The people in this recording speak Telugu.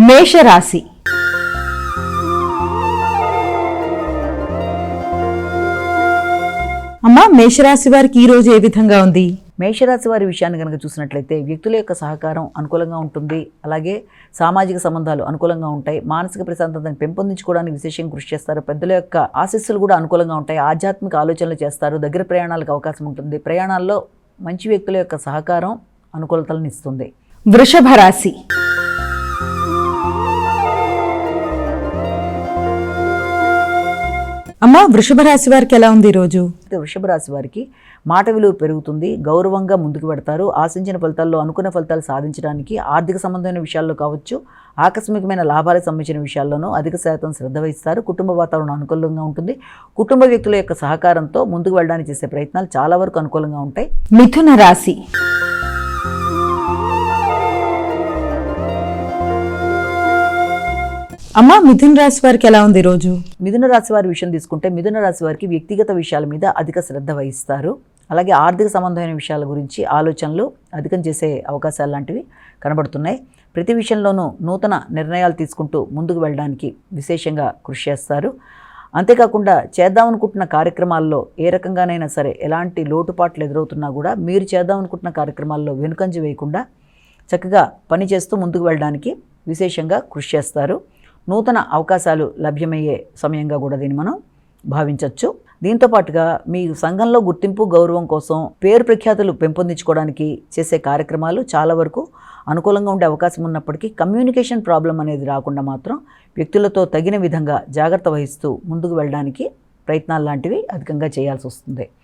మేషరాశి. అమ్మా, మేషరాశి వారికి ఈ రోజు ఏ విధంగా ఉంది? మేషరాశి వారి విషయాన్ని కనుక చూసినట్లయితే వ్యక్తుల యొక్క సహకారం అనుకూలంగా ఉంటుంది. అలాగే సామాజిక సంబంధాలు అనుకూలంగా ఉంటాయి. మానసిక ప్రశాంతతను పెంపొందించుకోవడానికి విశేషంగా కృషి చేస్తారు. పెద్దల యొక్క ఆశీస్సులు కూడా అనుకూలంగా ఉంటాయి. ఆధ్యాత్మిక ఆలోచనలు చేస్తారు. దగ్గర ప్రయాణాలకు అవకాశం ఉంటుంది. ప్రయాణాల్లో మంచి వ్యక్తుల యొక్క సహకారం అనుకూలతలను ఇస్తుంది. వృషభ రాశి. అమ్మా, వృషభ రాశి వారికి ఎలా ఉంది ఈరోజు? వృషభ రాశి వారికి మాట విలువ పెరుగుతుంది. గౌరవంగా ముందుకు పెడతారు. ఆశించిన ఫలితాల్లో అనుకున్న ఫలితాలు సాధించడానికి ఆర్థిక సంబంధమైన విషయాల్లో కావచ్చు, ఆకస్మికమైన లాభాలకు సంబంధించిన విషయాల్లోనూ అధిక శాతం శ్రద్ధ వహిస్తారు. కుటుంబ వాతావరణం అనుకూలంగా ఉంటుంది. కుటుంబ వ్యక్తుల యొక్క సహకారంతో ముందుకు వెళ్ళడానికి చేసే ప్రయత్నాలు చాలా వరకు అనుకూలంగా ఉంటాయి. మిథున రాశి. అమ్మా, మిథున రాశి వారికి ఎలా ఉంది ఈరోజు? మిథున రాశి వారి విషయం తీసుకుంటే మిథున రాశి వారికి వ్యక్తిగత విషయాల మీద అధిక శ్రద్ధ వహిస్తారు. అలాగే ఆర్థిక సంబంధమైన విషయాల గురించి ఆలోచనలు అధికం చేసే అవకాశాలు లాంటివి కనబడుతున్నాయి. ప్రతి విషయంలోనూ నూతన నిర్ణయాలు తీసుకుంటూ ముందుకు వెళ్ళడానికి విశేషంగా కృషి చేస్తారు. అంతేకాకుండా చేద్దామనుకుంటున్న కార్యక్రమాల్లో ఏ రకంగానైనా సరే ఎలాంటి లోటుపాట్లు ఎదురవుతున్నా కూడా మీరు చేద్దామనుకుంటున్న కార్యక్రమాల్లో వెనుకంజ వేయకుండా చక్కగా పనిచేస్తూ ముందుకు వెళ్ళడానికి విశేషంగా కృషి చేస్తారు. నూతన అవకాశాలు లభ్యమయ్యే సమయంగా కూడా దీన్ని మనం భావించవచ్చు. దీంతోపాటుగా మీ సంఘంలో గుర్తింపు గౌరవం కోసం పేరు ప్రఖ్యాతులు పెంపొందించుకోవడానికి చేసే కార్యక్రమాలు చాలా వరకు అనుకూలంగా ఉండే అవకాశం ఉన్నప్పటికీ కమ్యూనికేషన్ ప్రాబ్లం అనేది రాకుండా మాత్రం వ్యక్తులతో తగిన విధంగా జాగ్రత్త వహిస్తూ ముందుకు వెళ్ళడానికి ప్రయత్నాలు లాంటివి అధికంగా చేయాల్సి వస్తుంది.